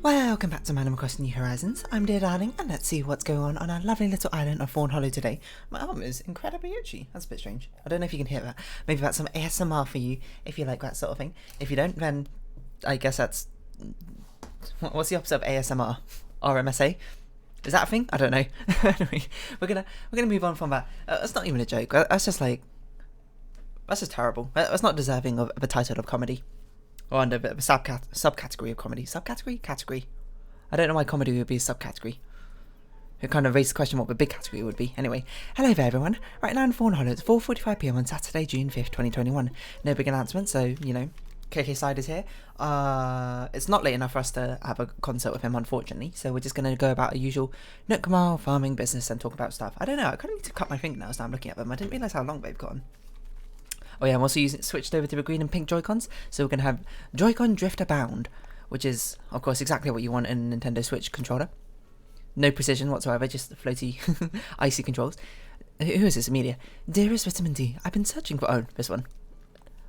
Welcome back to Animal Crossing New Horizons. I'm Dear Darling, and let's see what's going on our lovely little island of Fawnhollow today. My arm is incredibly itchy. That's a bit strange. I don't know if you can hear that. Maybe that's some ASMR for you, if you like that sort of thing. If you don't, then I guess that's... What's the opposite of ASMR? RMSA? Is that a thing? I don't know. Anyway, we're gonna move on from that. That's not even a joke. That's just like... That's just terrible. That's not deserving of a title of comedy. Or under a bit of a subcategory of comedy. Subcategory? Category. I don't know why comedy would be a subcategory. It kind of raised the question what the big category would be. Anyway, hello there everyone. Right now in Fawnhollow, it's 4:45 PM on Saturday, June 5th, 2021. No big announcement, so, you know, KK Side is here. It's not late enough for us to have a concert with him, unfortunately. So we're just going to go about our usual Nook Mile farming business and talk about stuff. I don't know, I kind of need to cut my fingernails now I'm looking at them. I didn't realise how long they've gotten. Oh yeah, I'm also switched over to the green and pink Joy-Cons, so we're going to have Joy-Con Drifter Bound, which is, of course, exactly what you want in a Nintendo Switch controller. No precision whatsoever, just floaty, icy controls. Who is this, Amelia? Dearest Vitamin D, I've been searching for... Oh, this one.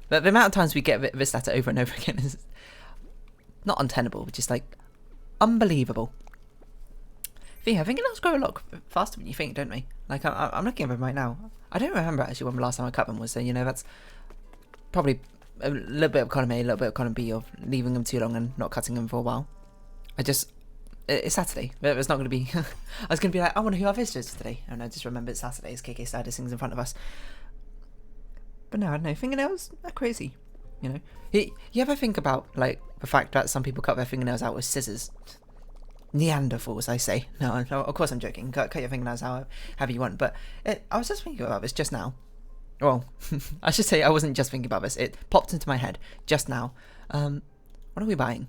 But the amount of times we get this letter over and over again is not untenable, but just, like, unbelievable. Thea, I think it does grow a lot faster than you think, don't we? Like, I'm looking at them right now. I don't remember actually when the last time I cut them was, so, you know, that's probably a little bit of column A, a little bit of column B of leaving them too long and not cutting them for a while. It's Saturday. It's not going to be... I was going to be like, I wonder who our visitors today. And I just remember it's Saturday, it's KK started things in front of us. But no, I don't know, fingernails are crazy, you know. You ever think about, like, the fact that some people cut their fingernails out with scissors? Neanderthals, I say. No, of course I'm joking. Cut your fingernails however you want. But I was just thinking about this just now. Well, I should say I wasn't just thinking about this. It popped into my head just now. What are we buying?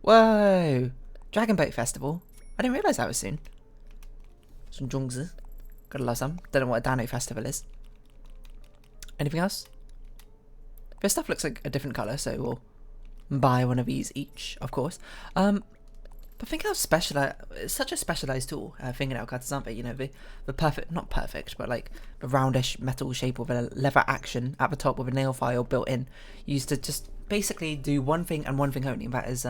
Whoa! Dragon Boat Festival. I didn't realise that was soon. Some Zhongzi. Gotta love some. Don't know what a Dano Festival is. Anything else? This stuff looks like a different colour, so we'll buy one of these each, of course. But think how it's such a specialised tool, fingernail cutters, aren't they? You know, the perfect, not perfect, but like the roundish metal shape with a lever action at the top with a nail file built in, used to just basically do one thing and one thing only, and that is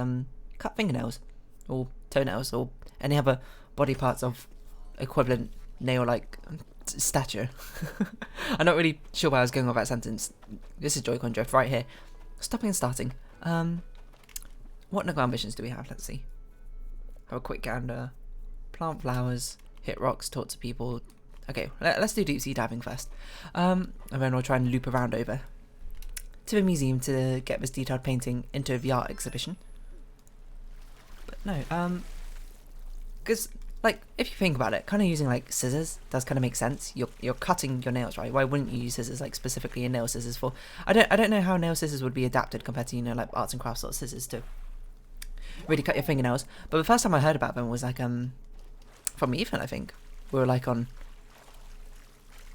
cut fingernails, or toenails, or any other body parts of equivalent nail-like stature. I'm not really sure where I was going with that sentence. This is Joy-Con Drift right here. Stopping and starting. What Nook ambitions do we have? Let's see. Have a quick gander. Plant flowers, hit rocks, talk to people. Okay, let's do deep sea diving first. And then we'll try and loop around over to the museum to get this detailed painting into the art exhibition. But no, because like if you think about it, kind of using like scissors does kind of make sense. You're cutting your nails, right? Why wouldn't you use scissors, like specifically in nail scissors for? I don't know how nail scissors would be adapted compared to, you know, like arts and crafts sort of scissors to really cut your fingernails. But the first time I heard about them was like from Ethan, I think. We were like on,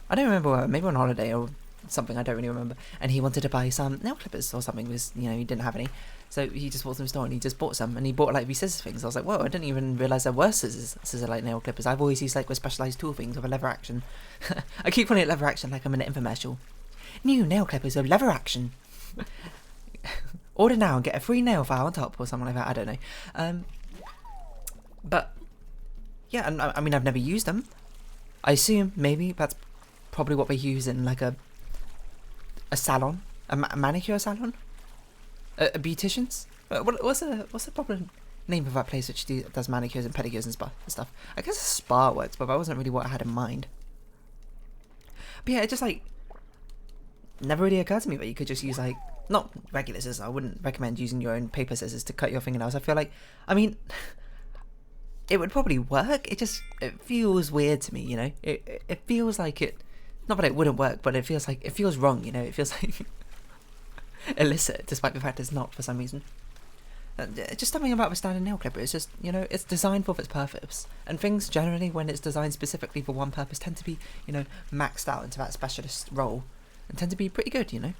I don't remember where, maybe on holiday or something, I don't really remember, and he wanted to buy some nail clippers or something because, you know, he didn't have any, so he just walked to the store and he just bought some, and he bought like these scissors things. I was like, whoa, I didn't even realise there were scissor like nail clippers. I've always used like with specialised tool things with a lever action. I keep calling it lever action like I'm in an infomercial. New nail clippers with lever action. Order now and get a free nail file on top or something like that, I don't know. But yeah, and I mean, I've never used them. I assume maybe that's probably what they use in like a salon, a manicure salon, a beautician's. What's the proper name of that place which does manicures and pedicures and stuff? I guess a spa works, but that wasn't really what I had in mind. But yeah, it just like never really occurred to me that you could just use like, not regular scissors. I wouldn't recommend using your own paper scissors to cut your fingernails. I feel like, I mean, it would probably work. It feels weird to me, you know. It feels like it. Not that it wouldn't work, but it feels wrong, you know. It feels like illicit, despite the fact it's not for some reason. Just something about the standard nail clipper. It's just, you know, it's designed for its purpose, and things generally, when it's designed specifically for one purpose, tend to be, you know, maxed out into that specialist role, and tend to be pretty good, you know.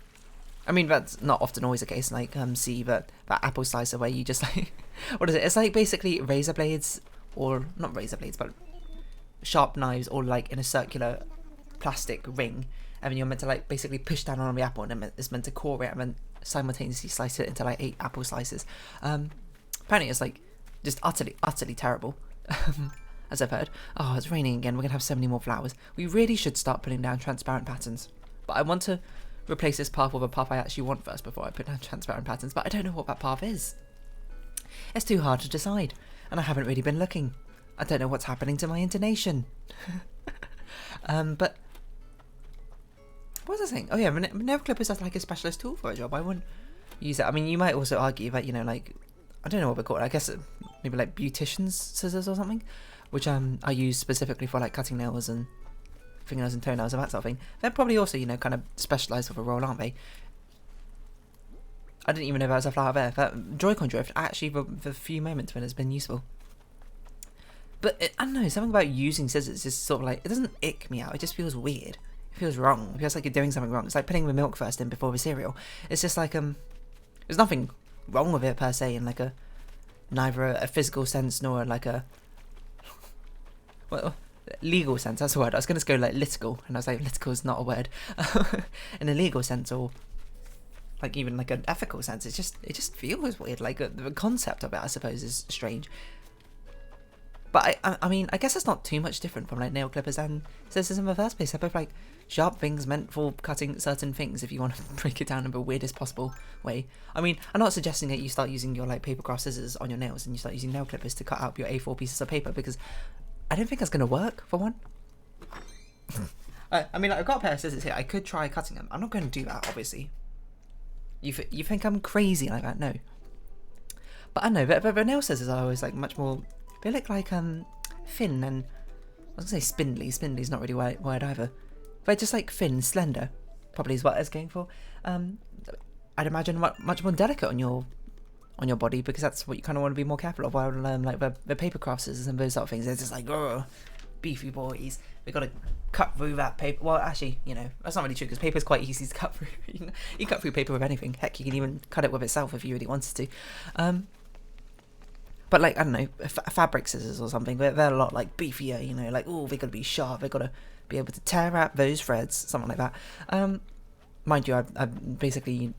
I mean, that's not often always the case. Like, see that apple slicer where you just like, what is it? It's like basically razor blades, or not razor blades, but sharp knives, all like in a circular plastic ring, and then you're meant to like basically push down on the apple, and then it's meant to core it, and then simultaneously slice it into like 8 apple slices. Apparently, it's like Just utterly terrible. As I've heard. Oh, it's raining again. We're going to have so many more flowers. We really should start putting down transparent patterns. But I want to replace this path with a path I actually want first before I put down transparent patterns. But I don't know what that path is. It's too hard to decide. And I haven't really been looking. I don't know what's happening to my intonation. But what was I saying? Oh yeah, nail clippers as like a specialist tool for a job. I wouldn't use it. I mean, you might also argue that, you know, like, I don't know what they're called. I guess maybe like beautician's scissors or something, which I use specifically for like cutting nails and fingernails and toenails and that sort of thing. They're probably also, you know, kind of specialised for a role, aren't they? I didn't even know that was a flower there. That Joy-Con drift, actually, for a few moments when it's been useful. But I don't know, something about using scissors is sort of like, it doesn't ick me out, it just feels weird. It feels wrong. It feels like you're doing something wrong. It's like putting the milk first in before the cereal. It's just like, there's nothing wrong with it per se in like neither a physical sense nor like a, well, legal sense, that's the word. I was going to go like litical, and I was like, litical is not a word. In a legal sense, or like even like an ethical sense, it just feels weird. Like the concept of it, I suppose, is strange. But I mean, I guess it's not too much different from like nail clippers and scissors in the first place. They're both like sharp things meant for cutting certain things, if you want to break it down in the weirdest possible way. I mean, I'm not suggesting that you start using your like paper craft scissors on your nails and you start using nail clippers to cut out your A4 pieces of paper, because I don't think that's going to work, for one. I mean, like, I've got a pair of scissors here. I could try cutting them. I'm not going to do that, obviously. You think I'm crazy like that? No. But I know, but nail scissors are always like much more... They look like thin and... I was going to say spindly. Spindly's not really a word either. They're just like thin, slender. Probably is what I was going for. I'd imagine much more delicate on your body, because that's what you kind of want to be more careful of. While like the paper craft scissors and those sort of things, they're just like, oh, beefy boys. We've got to cut through that paper. Well, actually, you know, that's not really true, because paper is quite easy to cut through. You cut through paper with anything. Heck, you can even cut it with itself if you really wanted to. But like, I don't know, fabric scissors or something, they're a lot like beefier, you know, like, oh, they got to be sharp, they got to be able to tear out those threads, something like that. Mind you, I've basically,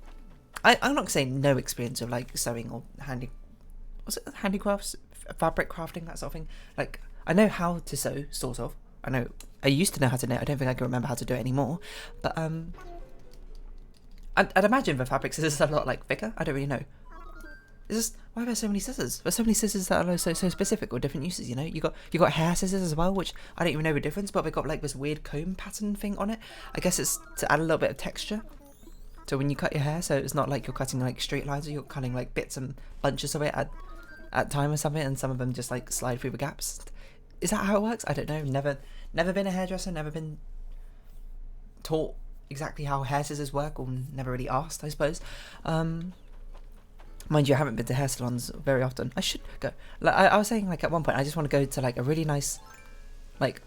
I'm not saying no experience of like sewing or handicrafts, fabric crafting, that sort of thing. Like, I know how to sew, sort of. I used to know how to knit. I don't think I can remember how to do it anymore. But I'd imagine the fabric scissors are a lot like thicker. I don't really know. It's just, why are there so many scissors? There's so many scissors that are so specific or different uses, you know? You got hair scissors as well, which I don't even know the difference, but they've got like this weird comb pattern thing on it. I guess it's to add a little bit of texture to when you cut your hair, so it's not like you're cutting like straight lines, or you're cutting like bits and bunches of it at time or something, and some of them just like slide through the gaps. Is that how it works? I don't know. Never been a hairdresser, never been taught exactly how hair scissors work, or never really asked, I suppose. Mind you, I haven't been to hair salons very often. I should go. Like, I was saying, like, at one point, I just want to go to, like, a really nice, like,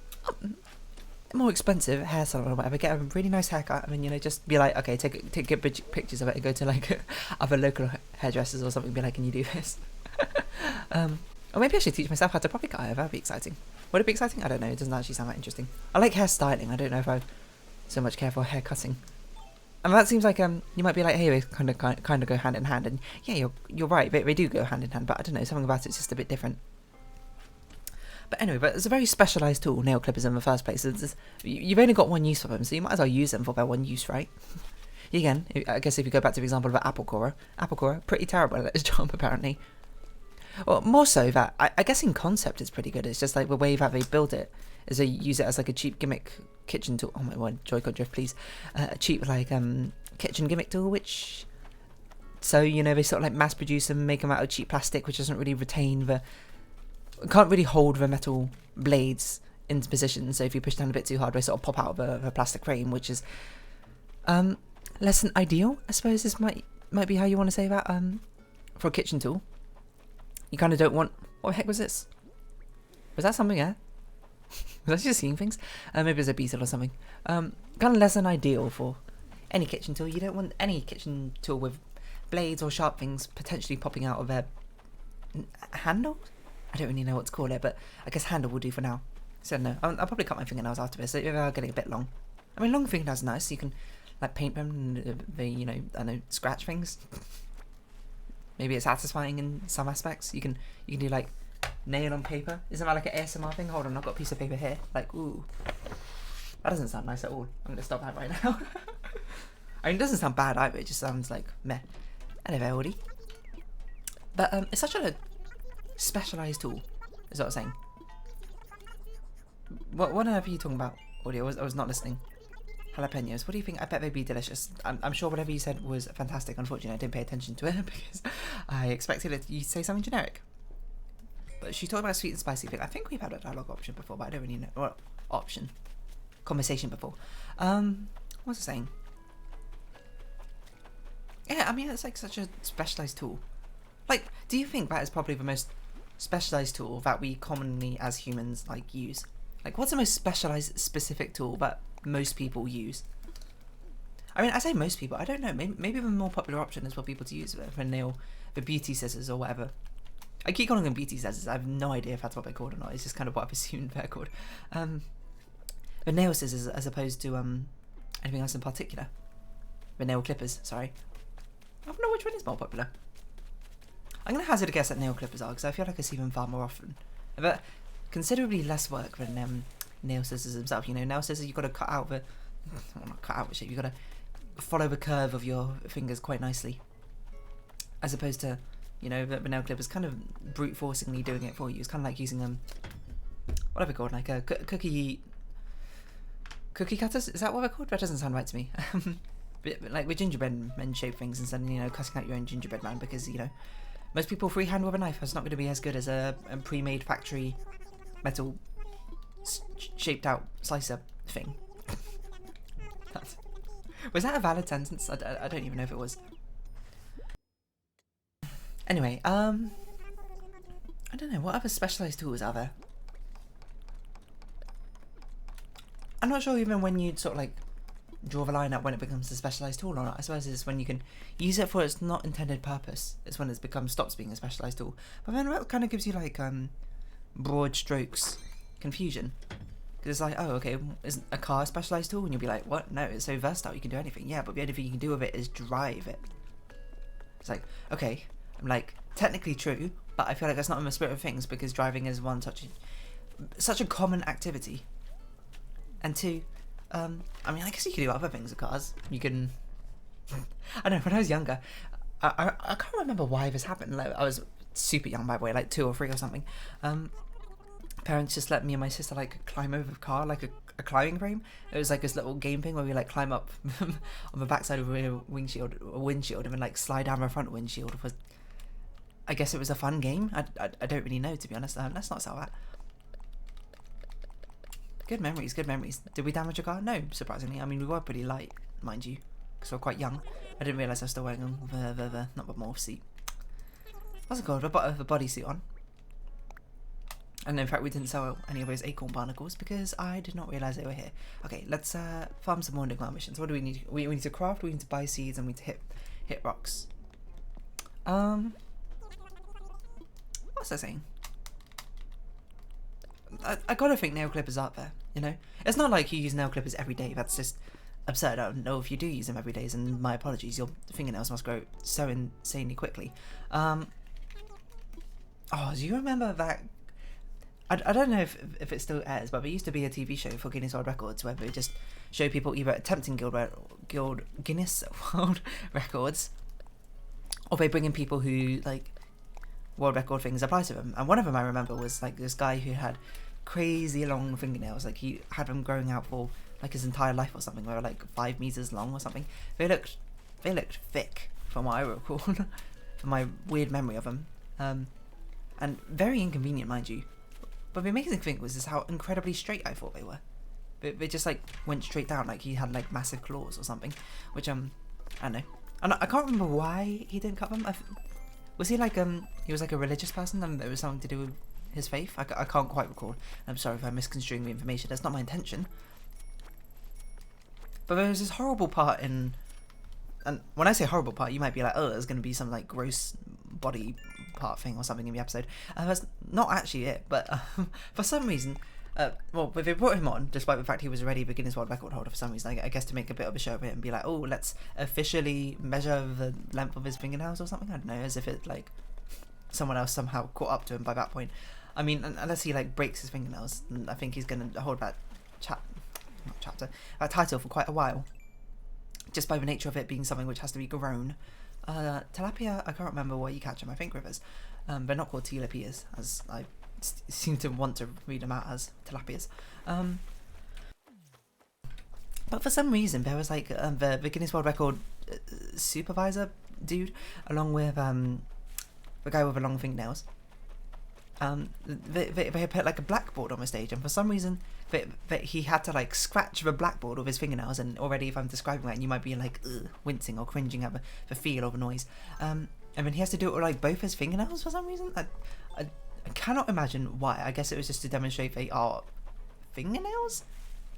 more expensive hair salon or whatever, get a really nice haircut, and then, you know, just be like, okay, take good pictures of it and go to, like, other local hairdressers or something and be like, can you do this? Or maybe I should teach myself how to properly cut hair. That would be exciting. Would it be exciting? I don't know. It doesn't actually sound that interesting. I like hair styling. I don't know if I so much care for hair cutting. And that seems like you might be like, hey, they kind of go hand in hand, and yeah, you're right, they do go hand in hand, but I don't know, something about it's just a bit different. But anyway, but it's a very specialised tool, nail clippers in the first place. You've only got one use for them, so you might as well use them for their one use, right? Again, I guess if you go back to the example of an apple corer, pretty terrible at its job apparently. Well, more so that I guess in concept it's pretty good. It's just like the way that they build it is they use it as like a cheap gimmick kitchen tool. Oh my word, Joy-Con drift, please. A cheap like kitchen gimmick tool, which, so you know, they sort of like mass produce and make them out of cheap plastic, which doesn't really retain can't really hold the metal blades into position. So if you push down a bit too hard, they sort of pop out of a plastic frame, which is less than ideal, I suppose. This might be how you want to say that. For a kitchen tool, you kind of don't want. What the heck was this? Was that something? Yeah. Was I just seeing things? Maybe it was a beetle or something. Kind of less than ideal for any kitchen tool. You don't want any kitchen tool with blades or sharp things potentially popping out of their handle. I don't really know what to call it, but I guess handle will do for now. So no, I'll probably cut my fingernails after this. They are getting a bit long. I mean, long fingernails are nice. You can like paint them and they, you know, I know, scratch things. maybe it's satisfying in some aspects. You can do like nail on paper. Isn't that like an ASMR thing? Hold on, I've got a piece of paper here. Like, ooh, that doesn't sound nice at all. I'm gonna stop that right now. I mean, it doesn't sound bad either. It just sounds like meh. Hello, Woody. But it's such a specialised tool. Is what I'm saying. What on earth are you talking about, Woody? I was not listening. Jalapenos. What do you think? I bet they'd be delicious. I'm sure whatever you said was fantastic. Unfortunately, I didn't pay attention to it because I expected you to say something generic. But she talked about sweet and spicy thing. I think we've had a dialogue option before, but I don't really know. Well, conversation before. What's it saying? Yeah, I mean, it's like such a specialised tool. Like, do you think that is probably the most specialised tool that we commonly as humans like use? Like, what's the most specialised specific tool that most people use? I mean, I say most people. I don't know. Maybe the more popular option is for people to use for nail, the beauty scissors or whatever. I keep calling them beauty scissors. I have no idea if that's what they're called or not. It's just kind of what I've assumed they're called. The nail scissors as opposed to anything else in particular. The nail clippers. Sorry. I don't know which one is more popular. I'm going to hazard a guess that nail clippers are because I feel like I see them far more often. But considerably less work than nail scissors themselves. You know, nail scissors, you've got to cut out the... Well, not cut out the shape. You've got to follow the curve of your fingers quite nicely. As opposed to, you know, the nail clippers kind of brute forcingly doing it for you. It's kind of like using what are they called? Like a cookie cutters? Is that what they're called? That doesn't sound right to me. But like with gingerbread men shape things instead of, you know, cutting out your own gingerbread man because, you know, most people freehand with a knife. It's not going to be as good as a pre-made factory metal shaped out slicer thing. Was that a valid sentence? I don't even know if it was. Anyway, I don't know, what other specialised tools are there? I'm not sure even when you'd sort of like draw the line at when it becomes a specialised tool or not. I suppose it's when you can use it for its not intended purpose. It's when it stops being a specialised tool. But then that kind of gives you like broad strokes confusion. Because it's like, oh, okay, is a car a specialised tool? And you'll be like, what? No, it's so versatile, you can do anything. Yeah, but the only thing you can do with it is drive it. It's like, okay, I'm like, technically true, but I feel like that's not in the spirit of things because driving is one such a common activity. And two, I mean, I guess you could do other things with cars. You can... I don't know, when I was younger, I can't remember why this happened. Like, I was super young, by the way, like 2 or 3 or something. Parents just let me and my sister, like, climb over the car, like a climbing frame. It was like this little game thing where we, like, climb up on the backside of a windshield, and then, like, slide down the front windshield. I guess it was a fun game. I don't really know, to be honest. Let's not sell that. Good memories, good memories. Did we damage a car? No, surprisingly. I mean, we were pretty light, mind you, because we were quite young. I didn't realise I was still wearing not the morph seat. What's it called? The bodysuit on. And in fact, we didn't sell any of those acorn barnacles because I did not realise they were here. Okay, let's farm some more underground missions. What do we need? We need to craft, we need to buy seeds, and we need to hit rocks. What's I saying? I gotta think nail clippers are there, you know? It's not like you use nail clippers every day. That's just absurd. I don't know if you do use them every day, and my apologies. Your fingernails must grow so insanely quickly. Oh, do you remember that? I don't know if it still airs, but there used to be a TV show for Guinness World Records where they just show people either attempting Guinness World Records, or they bring in people who, like, world record things apply to them. And one of them I remember was, like, this guy who had crazy long fingernails. Like, he had them growing out for, like, his entire life or something. They were, like, 5 meters long or something. They looked thick, from what I recall, from my weird memory of them. And very inconvenient, mind you. But the amazing thing was just how incredibly straight I thought they were. They just, like, went straight down, like he had, like, massive claws or something. Which, I don't know. I can't remember why he didn't cut them. Was he, like, he was, like, a religious person and there was something to do with his faith? I can't quite recall. I'm sorry if I'm misconstruing the information. That's not my intention. But there was this horrible part in... And when I say horrible part, you might be like, oh, there's going to be some, like, gross body part thing or something in the episode. That's not actually it, but for some reason, Well, but they brought him on, despite the fact he was already a Guinness World Record holder for some reason. I guess to make a bit of a show of it and be like, oh, let's officially measure the length of his fingernails or something. I don't know, as if it like someone else somehow caught up to him by that point. I mean, unless he like breaks his fingernails, I think he's gonna hold that title for quite a while, just by the nature of it being something which has to be grown. Tilapia, I can't remember where you catch them. I think rivers, but not called tilapias, as I seem to want to read them out as tilapias. But for some reason, there was like the Guinness World Record supervisor dude, along with the guy with the long fingernails. They put like a blackboard on the stage, and for some reason he had to like scratch the blackboard with his fingernails. And already, if I'm describing that, you might be like wincing or cringing at the feel or the noise. And then he has to do it with like both his fingernails for some reason. I cannot imagine why. I guess it was just to demonstrate they are fingernails,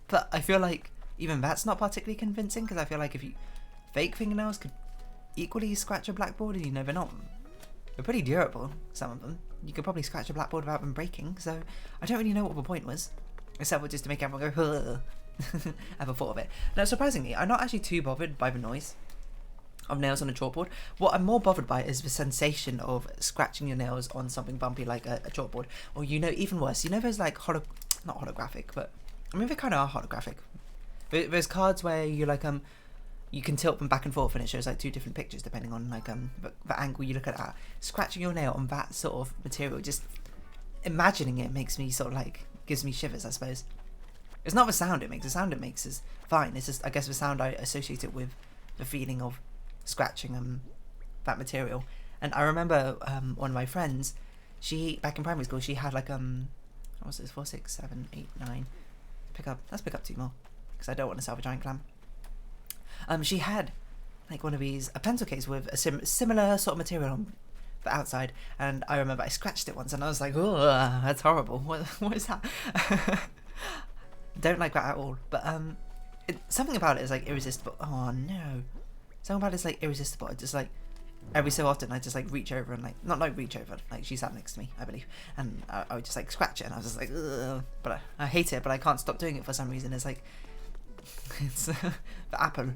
but I feel like even that's not particularly convincing, because I feel like if you fake fingernails could equally scratch a blackboard, and they're pretty durable, some of them. You could probably scratch a blackboard without them breaking, so I don't really know what the point was, except for just to make everyone go, ever thought of it. Now, surprisingly, I'm not actually too bothered by the noise of nails on a chalkboard. What I'm more bothered by is the sensation of scratching your nails on something bumpy like a chalkboard. Or, even worse, those like, not holographic, but, I mean, they kind of are holographic. There's cards where you like, you can tilt them back and forth and it shows like two different pictures depending on like the angle you look at it. Scratching your nail on that sort of material, just imagining it makes me sort of like, gives me shivers, I suppose. It's not the sound it makes. The sound it makes is fine. It's just, I guess, the sound I associate it with the feeling of scratching that material. And I remember one of my friends, back in primary school, she had like what was this, 4, 6, 7, 8, 9. Let's pick up 2 more, because I don't want to sell a giant clam. She had like one of these, a pencil case with a similar sort of material on the outside, and I remember I scratched it once and I was like, oh, that's horrible. What is that? Don't like that at all. But something about it is like irresistible. Oh no, something about it is like irresistible. It's just like every so often I just like reach over and like, not like reach over, like she sat next to me, I believe, and I would just like scratch it, and I was just like, ugh. But I hate it, but I can't stop doing it for some reason. It's like, it's the apple,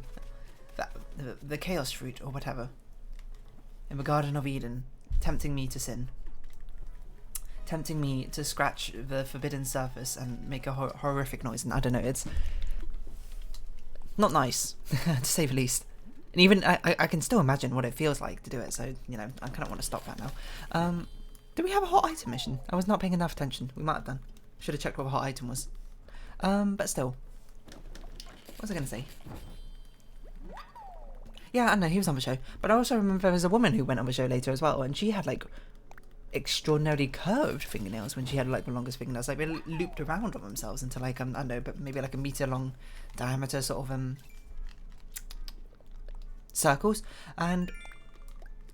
the chaos fruit or whatever in the Garden of Eden, tempting me to sin, tempting me to scratch the forbidden surface and make a horrific noise. And I don't know, it's not nice to say the least. And even I can still imagine what it feels like to do it, so I kind of want to stop that now. Do we have a hot item mission? I was not paying enough attention. We might have done. Should have checked what the hot item was. But still, what was I going to say? Yeah, I know, he was on the show. But I also remember there was a woman who went on the show later as well, and she had like extraordinarily curved fingernails when she had like the longest fingernails. Like they looped around on themselves into like, I don't know, but maybe like a meter long diameter sort of circles. And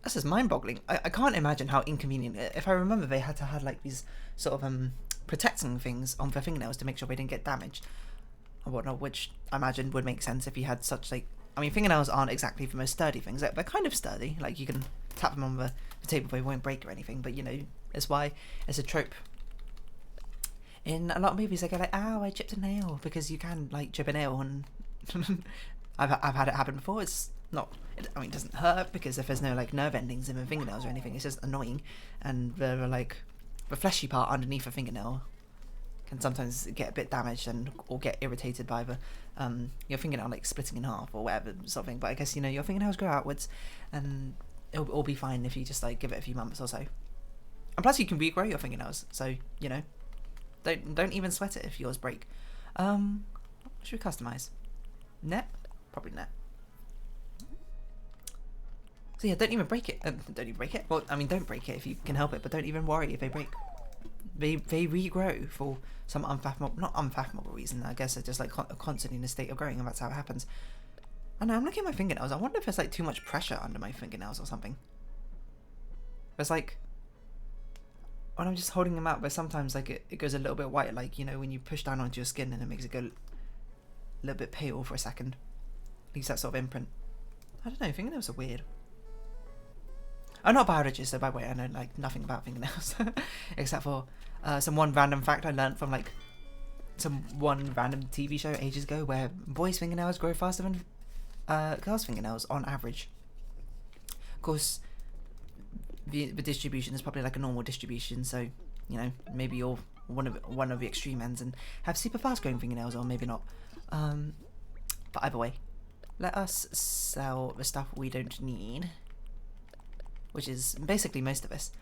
that's just mind boggling. I can't imagine how inconvenient. If I remember, they had to have like these sort of protecting things on their fingernails to make sure they didn't get damaged or whatnot, which I imagine would make sense if you had such like, I mean, fingernails aren't exactly the most sturdy things. They're kind of sturdy. Like, you can tap them on the table, they won't break or anything. But, it's why it's a trope. In a lot of movies, they go like, ow, I chipped a nail. Because you can, like, chip a nail. And I've had it happen before. It's not, it doesn't hurt. Because if there's no, like, nerve endings in the fingernails or anything, it's just annoying. And the fleshy part underneath the fingernail can sometimes get a bit damaged or get irritated by the your fingernail like splitting in half or whatever sort of thing. But I guess your fingernails grow outwards, and it'll all be fine if you just like give it a few months or so. And plus, you can regrow your fingernails, so don't even sweat it if yours break. What should we customize? Net, probably net. So yeah, don't even break it. Don't even break it. Well, I mean, don't break it if you can help it, but don't even worry if they break. They regrow for some not unfathomable reason. I guess they're just like constantly in a state of growing, and that's how it happens. I know, I'm looking at my fingernails. I wonder if there's like too much pressure under my fingernails or something. There's like, when I'm just holding them out, but sometimes like it goes a little bit white, like when you push down onto your skin and it makes it go a little bit pale for a second. Leaves that sort of imprint. I don't know, fingernails are weird. I'm not a biologist, so by the way, I know like nothing about fingernails except for some one random fact I learned from like some one random TV show ages ago where boys' fingernails grow faster than girls' fingernails on average. Of course, the distribution is probably like a normal distribution, so you know, maybe you're one of the extreme ends and have super fast growing fingernails, or maybe not. But either way, let us sell the stuff we don't need, which is basically most of this.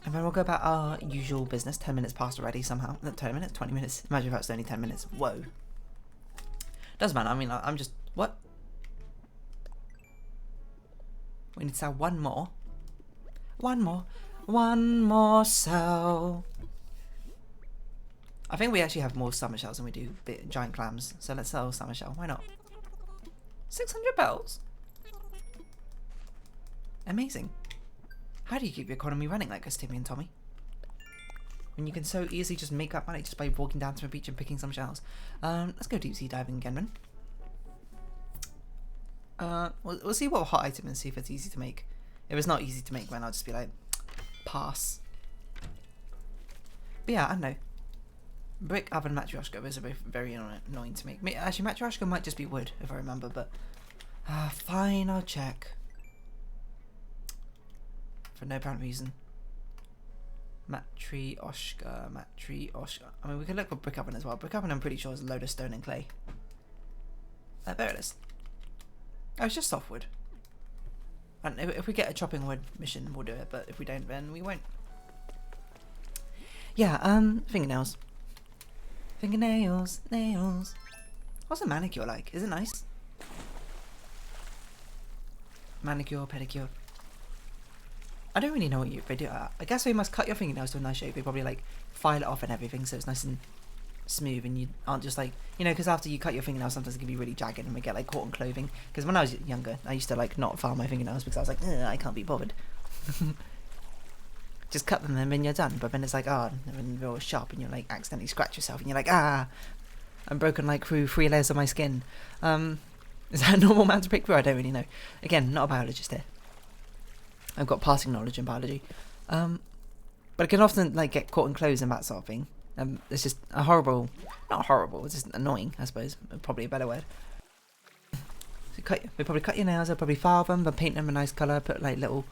And then we'll go about our usual business. 10 minutes passed already somehow. Not 10 minutes, 20 minutes. Imagine if that's only 10 minutes. Whoa. Doesn't matter. I mean, I'm just... What? We need to sell one more. One more. One more sell. I think we actually have more summer shells than we do giant clams. So let's sell summer shell. Why not? 600 bells? Amazing. How do you keep your economy running like this, Timmy and Tommy? When you can so easily just make up money just by walking down to the beach and picking some shells. Let's go deep sea diving again, then. We'll see what hot item and see if it's easy to make. If it's not easy to make, then I'll just be like, pass. But yeah, I don't know. Brick oven matryoshka is very annoying to make. Actually, matryoshka might just be wood, if I remember, but... fine, I'll check. For no apparent reason. Matryoshka. I mean, we could look for brick oven as well. Brick oven, I'm pretty sure, is a load of stone and clay. There it is. Oh, it's just softwood. And if we get a chopping wood mission, we'll do it. But if we don't, then we won't. Yeah, fingernails. Fingernails, nails. What's a manicure like? Is it nice? Manicure, pedicure. I don't really know what they do. I guess we must cut your fingernails to a nice shape. They probably like file it off and everything, so it's nice and smooth, and you aren't just like, you know, because after you cut your fingernails, sometimes it can be really jagged and we get like caught on clothing. Because when I was younger, I used to like not file my fingernails because I was like, I can't be bothered. Just cut them and then you're done. But then it's like, and they're all sharp and you like accidentally scratch yourself and you're like, I'm broken like through 3 layers of my skin. Is that a normal amount to pick through? I don't really know. Again, not a biologist here. I've got passing knowledge in biology, but it can often like get caught in clothes and that sort of thing. It's just a horrible, not horrible, it's just annoying, I suppose, probably a better word. So they probably cut your nails, they'll probably file them, but paint them a nice colour, put like little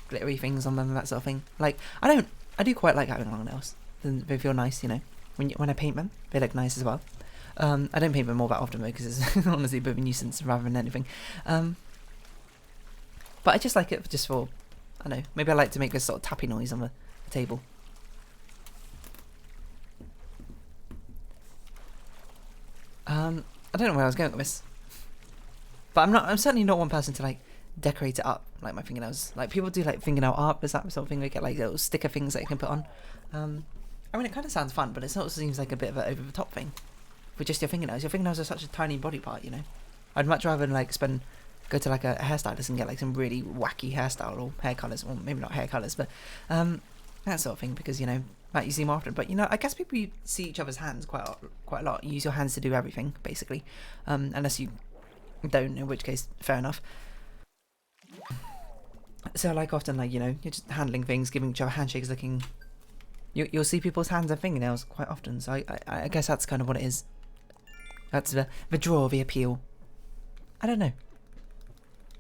glittery things on them and that sort of thing. Like, I do quite like having long nails. They feel nice, you know, when I paint them, they look nice as well. I don't paint them all that often though, because it's honestly a bit of a nuisance rather than anything. But I just like it just for, I don't know, maybe I like to make this sort of tappy noise on the table. I don't know where I was going with this, but I'm certainly not one person to like decorate it up like my fingernails. Like people do like fingernail art, is that sort of thing? They get like little sticker things that you can put on. I mean, it kind of sounds fun, but it sort of seems like a bit of an over the top thing with just your fingernails. Your fingernails are such a tiny body part, you know. I'd much rather like go to like a hairstylist and get like some really wacky hairstyle or hair colours, or maybe not hair colours, but that sort of thing, because you know that you see more often. But you know, I guess people see each other's hands quite a lot. You use your hands to do everything basically, unless you don't, in which case fair enough. So like often, like, you know, you're just handling things, giving each other handshakes, looking. You'll see people's hands and fingernails quite often. So I guess that's kind of what it is. That's the draw, the appeal. I don't know.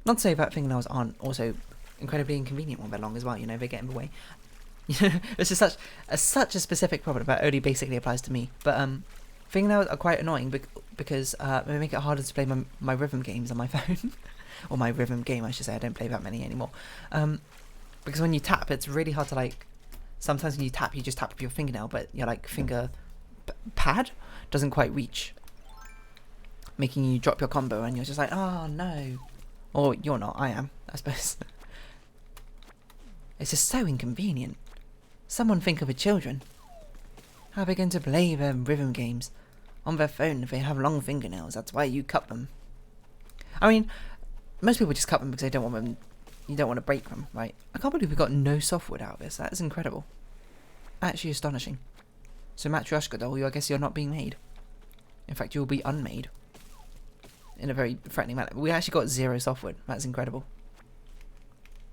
Not to say that fingernails aren't also incredibly inconvenient when they're long as well. You know, they get in the way. It's just such a specific problem that only basically applies to me. But fingernails are quite annoying because they make it harder to play my rhythm games on my phone. Or my rhythm game, I should say. I don't play that many anymore. Because when you tap, it's really hard to like... Sometimes when you tap, you just tap with your fingernail, but your like finger pad doesn't quite reach, making you drop your combo, and you're just like, oh no. Or you're not, I am, I suppose. It's just so inconvenient. Someone think of the children. How they're going to play their rhythm games on their phone if they have long fingernails. That's why you cut them. I mean, most people just cut them because they don't want them. You don't want to break them, right? I can't believe we got no softwood out of this. That is incredible. Actually astonishing. So Matryoshka doll, I guess you're not being made. In fact, you will be unmade. In a very threatening manner. We actually got 0 softwood. That's incredible.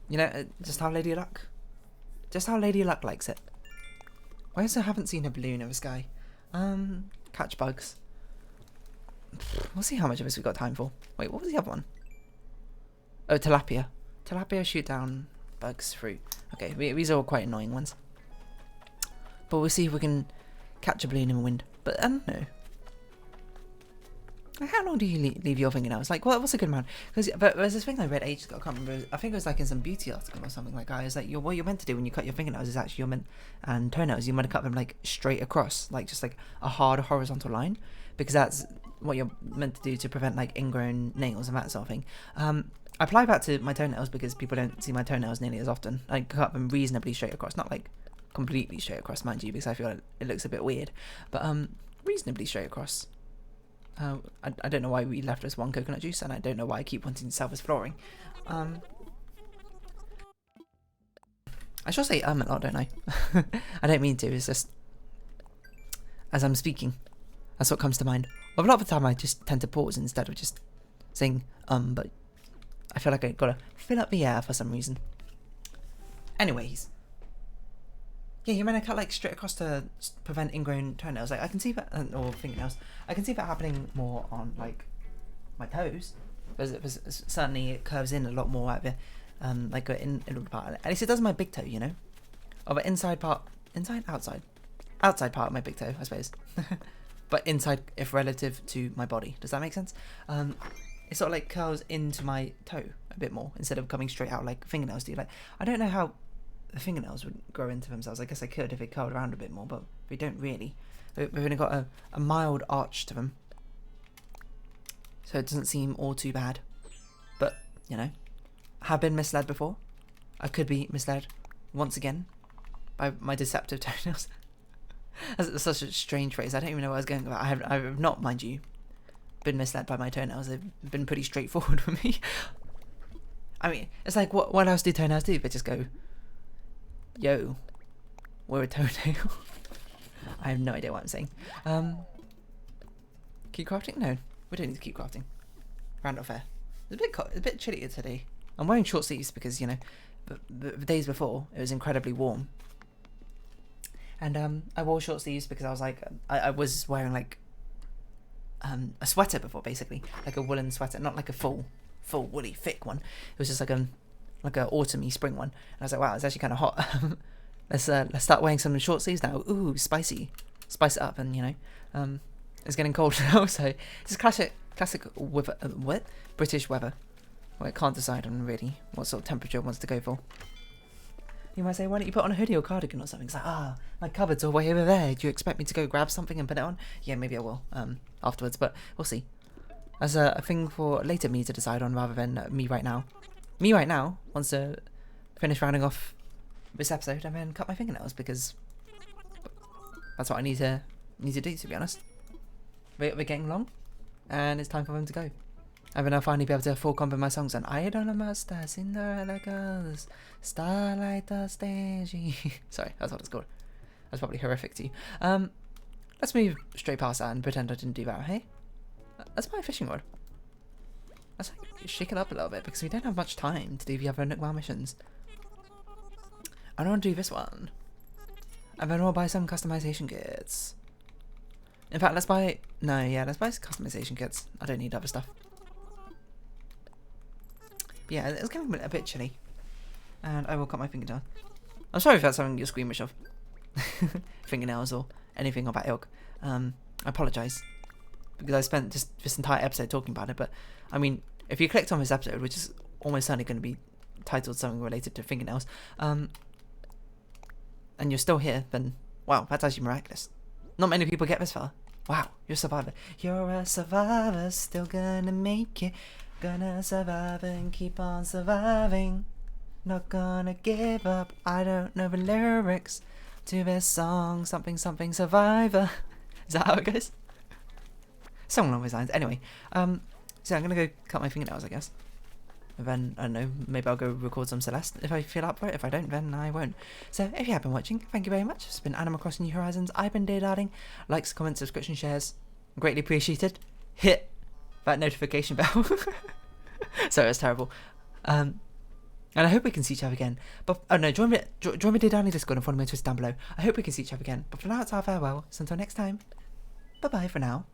You know, just how Lady Luck. Just how Lady Luck likes it. I also haven't seen a balloon in the sky. Catch bugs. We'll see how much of this we've got time for. Wait, what was the other one? Oh, tilapia. Tilapia shoot down bugs, fruit. Okay, these are all quite annoying ones. But we'll see if we can catch a balloon in the wind. But I don't know. How long do you leave your fingernails? Like, what's a good amount? Because there's this thing I read ages ago. I can't remember. I think it was like in some beauty article or something like that. It's like what you're meant to do when you cut your fingernails is actually and toenails. You're meant to cut them like straight across, like just like a hard horizontal line, because that's what you're meant to do to prevent like ingrown nails and that sort of thing. I apply that to my toenails because people don't see my toenails nearly as often. I cut them reasonably straight across, not like completely straight across, mind you, because I feel like it looks a bit weird, but reasonably straight across. I don't know why we left us one coconut juice, and I don't know why I keep wanting to sell this flooring. I should say a lot, don't I? I don't mean to, it's just as I'm speaking, that's what comes to mind. Well, a lot of the time I just tend to pause instead of just saying but I feel like I gotta fill up the air for some reason. Anyways. Yeah, you're meant to cut like straight across to prevent ingrown toenails. Like I can see that, or fingernails. I can see that happening more on like my toes, because certainly it curves in a lot more at the like in the part. At least it does my big toe, you know, or the inside part, outside part of my big toe, I suppose. But inside, if relative to my body, does that make sense? It sort of like curls into my toe a bit more instead of coming straight out like fingernails do. Like I don't know how the fingernails would grow into themselves. I guess I could if they curled around a bit more, but they don't really. We've only got a mild arch to them, so it doesn't seem all too bad. But, you know, I have been misled before. I could be misled once again by my deceptive toenails. That's such a strange phrase. I don't even know what I was going about. I have not, mind you, been misled by my toenails. They've been pretty straightforward with me. I mean, it's like, what else do toenails do? They just go, yo, we're a toenail. I have no idea what I'm saying. Keep crafting? No, we don't need to keep crafting. Round off air. It's a bit chilly today. I'm wearing short sleeves because, you know, the days before it was incredibly warm. And I wore short sleeves because I was like, I was wearing like a sweater before, basically, like a woolen sweater, not like a full woolly thick one. It was just like a autumny spring one. And I was like, wow, it's actually kind of hot. Let's start wearing some short sleeves now. Ooh, spicy, spice it up, and you know, it's getting cold now, so it's classic weather, British weather. Well, I can't decide on really what sort of temperature it wants to go for. You might say, why don't you put on a hoodie or cardigan or something? It's like, my cupboard's all way over there. Do you expect me to go grab something and put it on? Yeah, maybe I will afterwards, but we'll see. That's a thing for later me to decide on rather than me right now. Me right now wants to finish rounding off this episode and then cut my fingernails because that's what I need to do, to be honest. We're getting long and it's time for them to go. And then I'll finally be able to full combo my songs on I don't know master, Cinderella girls, starlight the stage. Sorry, that's what it's called. That's probably horrific to you. Let's move straight past that and pretend I didn't do that, hey? Let's buy a fishing rod. Let's shake it up a little bit because we don't have much time to do the other Nook missions. I don't want to do this one. And then we'll buy some customization kits. In fact, let's buy some customization kits. I don't need other stuff. But yeah, it's getting a bit chilly. And I will cut my fingernail. I'm sorry if that's something you're squeamish of. Fingernails or anything of that ilk. I apologise. Because I spent just this entire episode talking about it. But, I mean, if you clicked on this episode, which is almost certainly going to be titled something related to fingernails, and you're still here, then, wow, that's actually miraculous. Not many people get this far. Wow, you're a survivor. You're a survivor, still gonna make it. Gonna survive and keep on surviving. Not gonna give up. I don't know the lyrics to this song. Something, something, survivor. Is that how it goes? Something along those lines. Anyway, so I'm gonna go cut my fingernails, I guess. And then, I don't know, maybe I'll go record some Celeste if I feel up for it. If I don't, then I won't. So, if you have been watching, thank you very much. It's been Animal Crossing New Horizons. I've been Dear Darling. Likes, comments, subscription, shares. Greatly appreciated. Hit that notification bell. Sorry, it's terrible. And And I hope we can see each other again. But oh no, join me dear darling Discord and follow me on Twitter down below. I hope we can see each other again. But for now, it's our farewell. So until next time, bye bye for now.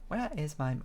Where is my... Here